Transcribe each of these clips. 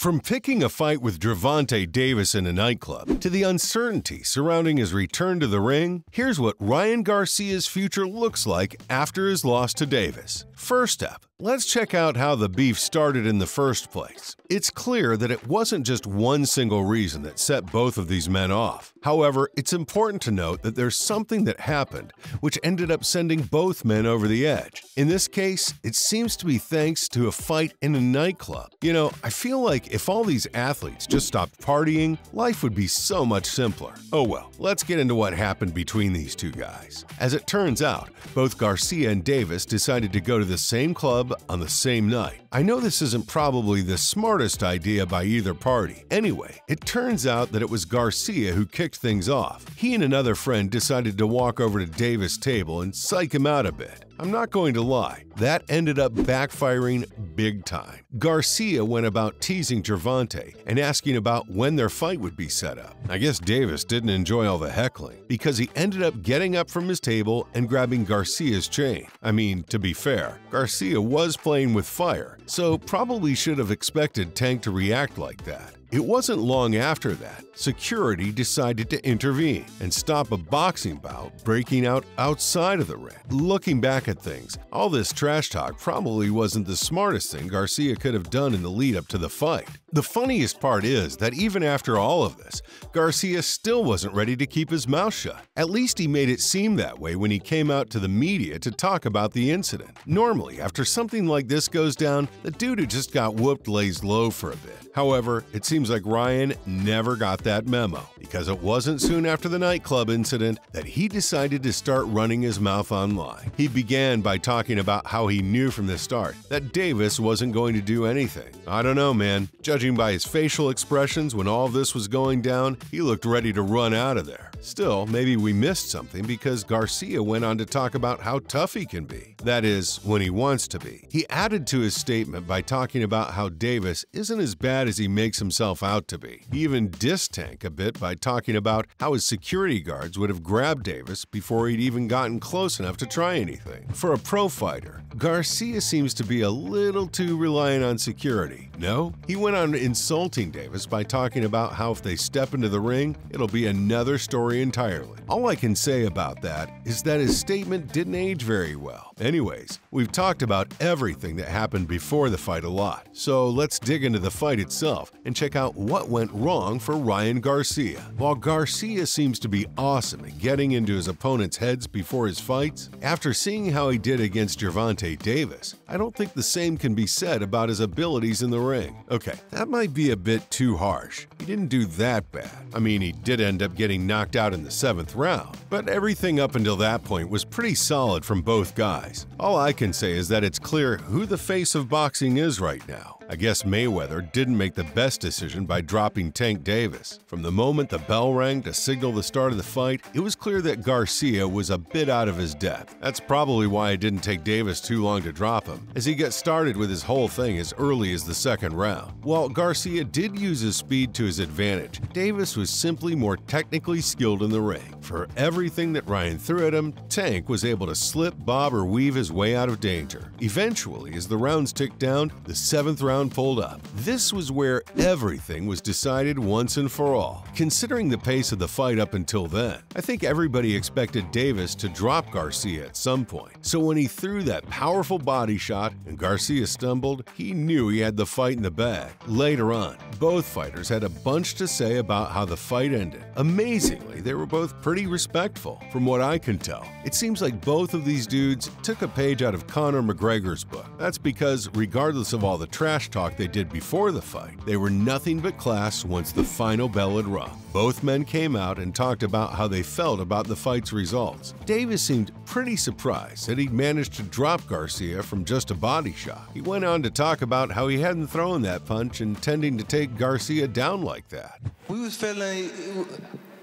From picking a fight with Gervonta Davis in a nightclub to the uncertainty surrounding his return to the ring, here's what Ryan Garcia's future looks like after his loss to Davis. First up, let's check out how the beef started in the first place. It's clear that it wasn't just one single reason that set both of these men off. However, it's important to note that there's something that happened which ended up sending both men over the edge. In this case, it seems to be thanks to a fight in a nightclub. You know, I feel like if all these athletes just stopped partying, life would be so much simpler. Oh well, let's get into what happened between these two guys. As it turns out, both Garcia and Davis decided to go to the same club on the same night. I know this isn't probably the smartest idea by either party. Anyway, it turns out that it was Garcia who kicked things off. He and another friend decided to walk over to Davis' table and psych him out a bit. I'm not going to lie, that ended up backfiring big time. Garcia went about teasing Gervonta and asking about when their fight would be set up. I guess Davis didn't enjoy all the heckling because he ended up getting up from his table and grabbing Garcia's chain. I mean, to be fair, Garcia was playing with fire, so probably should have expected Tank to react like that. It wasn't long after that, security decided to intervene and stop a boxing bout breaking out outside of the ring. Looking back at things, all this trash talk probably wasn't the smartest thing Garcia could have done in the lead-up to the fight. The funniest part is that even after all of this, Garcia still wasn't ready to keep his mouth shut. At least he made it seem that way when he came out to the media to talk about the incident. Normally, after something like this goes down, the dude who just got whooped lays low for a bit. However, it seems like Ryan never got that memo, because it wasn't soon after the nightclub incident that he decided to start running his mouth online. He began by talking about how he knew from the start that Davis wasn't going to do anything. I don't know, man. Judging by his facial expressions when all this was going down, he looked ready to run out of there. Still, maybe we missed something because Garcia went on to talk about how tough he can be. That is, when he wants to be. He added to his statement by talking about how Davis isn't as bad as he makes himself out to be. He even dissed Tank a bit by talking about how his security guards would have grabbed Davis before he'd even gotten close enough to try anything. For a pro fighter, Garcia seems to be a little too reliant on security. No, he went on insulting Davis by talking about how if they step into the ring, it'll be another story entirely. All I can say about that is that his statement didn't age very well. Anyways, we've talked about everything that happened before the fight a lot, so let's dig into the fight itself and check out what went wrong for Ryan Garcia. While Garcia seems to be awesome at getting into his opponent's heads before his fights, after seeing how he did against Gervonta Davis, I don't think the same can be said about his abilities in the ring. Okay, that might be a bit too harsh. He didn't do that bad. I mean, he did end up getting knocked out in the 7th round, but everything up until that point was pretty solid from both guys. All I can say is that it's clear who the face of boxing is right now. I guess Mayweather didn't make the best decision by dropping Tank Davis. From the moment the bell rang to signal the start of the fight, it was clear that Garcia was a bit out of his depth. That's probably why it didn't take Davis too long to drop him, as he got started with his whole thing as early as the 2nd round. While Garcia did use his speed to his advantage, Davis was simply more technically skilled in the ring. For everything that Ryan threw at him, Tank was able to slip, bob, or weave his way out of danger. Eventually, as the rounds ticked down, the 7th round pulled up. This was where everything was decided once and for all. Considering the pace of the fight up until then, I think everybody expected Davis to drop Garcia at some point. So when he threw that powerful body shot and Garcia stumbled, he knew he had the fight in the bag. Later on, both fighters had a bunch to say about how the fight ended. Amazingly, they were both pretty respectful. From what I can tell, it seems like both of these dudes took a page out of Conor McGregor's book. That's because regardless of all the trash talk they did before the fight, they were nothing but class once the final bell had rung. Both men came out and talked about how they felt about the fight's results. Davis seemed pretty surprised that he'd managed to drop Garcia from just a body shot. He went on to talk about how he hadn't thrown that punch intending to take Garcia down like that. We was feeling,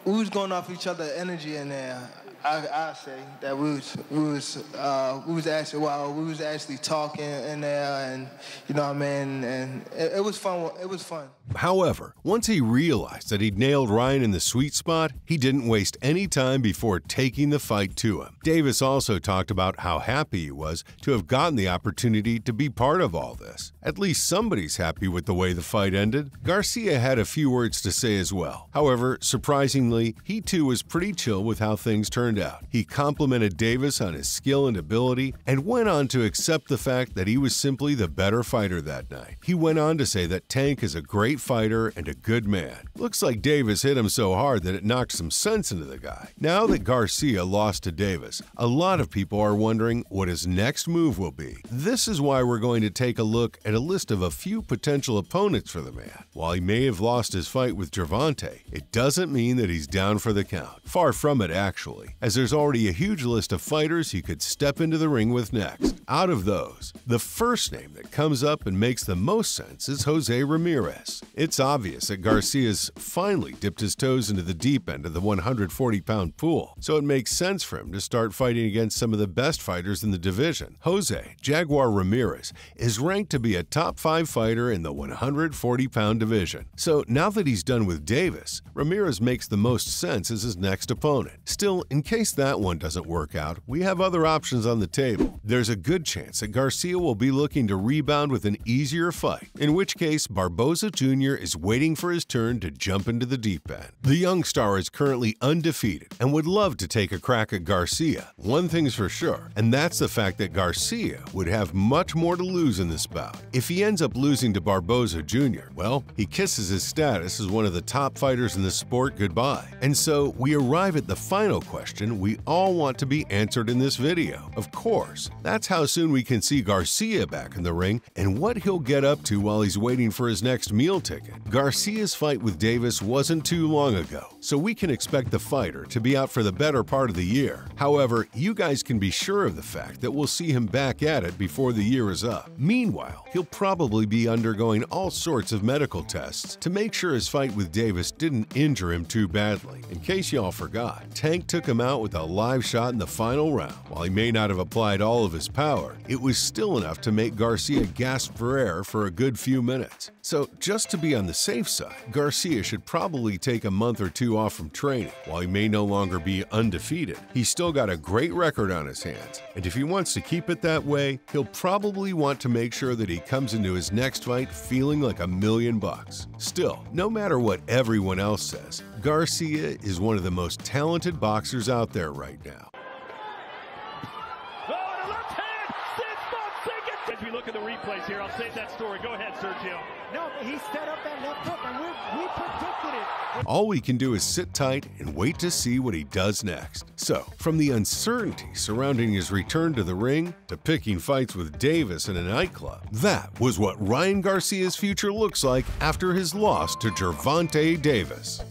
we was going off each other's energy in there. I say that we was actually talking in there, and you know what I mean, and it was fun. It was fun. However, once he realized that he'd nailed Ryan in the sweet spot, he didn't waste any time before taking the fight to him. Davis also talked about how happy he was to have gotten the opportunity to be part of all this. At least somebody's happy with the way the fight ended. Garcia had a few words to say as well. However, surprisingly, he too was pretty chill with how things turned out. He complimented Davis on his skill and ability and went on to accept the fact that he was simply the better fighter that night. He went on to say that Tank is a great fighter and a good man. Looks like Davis hit him so hard that it knocked some sense into the guy. Now that Garcia lost to Davis, a lot of people are wondering what his next move will be. This is why we're going to take a look at a list of a few potential opponents for the man. While he may have lost his fight with Gervonta, it doesn't mean that he's down for the count. Far from it, actually, as there's already a huge list of fighters he could step into the ring with next. Out of those, the first name that comes up and makes the most sense is Jose Ramirez. It's obvious that Garcia's finally dipped his toes into the deep end of the 140-pound pool, so it makes sense for him to start fighting against some of the best fighters in the division. Jose Jaguar Ramirez is ranked to be a top 5 fighter in the 140-pound division. So now that he's done with Davis, Ramirez makes the most sense as his next opponent. Still, in case that one doesn't work out, we have other options on the table. There's a good chance that Garcia will be looking to rebound with an easier fight, in which case Barboza Jr. is waiting for his turn to jump into the deep end. The young star is currently undefeated and would love to take a crack at Garcia. One thing's for sure, and that's the fact that Garcia would have much more to lose in this bout. If he ends up losing to Barboza Jr., well, he kisses his status as one of the top fighters in the sport goodbye. And so we arrive at the final question we all want to be answered in this video. Of course, that's how soon we can see Garcia back in the ring and what he'll get up to while he's waiting for his next meal ticket. Garcia's fight with Davis wasn't too long ago, so we can expect the fighter to be out for the better part of the year. However, you guys can be sure of the fact that we'll see him back at it before the year is up. Meanwhile, he'll probably be undergoing all sorts of medical tests to make sure his fight with Davis didn't injure him too badly. In case y'all forgot, Tank took him out with a live shot in the final round. While he may not have applied all of his power, it was still enough to make Garcia gasp for air for a good few minutes. So just to be on the safe side, Garcia should probably take a month or two off from training. While he may no longer be undefeated, he's still got a great record on his hands, and if he wants to keep it that way, he'll probably want to make sure that he comes into his next fight feeling like $1 million. Still, no matter what everyone else says, Garcia is one of the most talented boxers out there right now. As we look at the replays here, I'll save that story. Go ahead, Sergio. No, he set up that left hook, and we predicted it. All we can do is sit tight and wait to see what he does next. So, from the uncertainty surrounding his return to the ring to picking fights with Davis in a nightclub, that was what Ryan Garcia's future looks like after his loss to Gervonta Davis.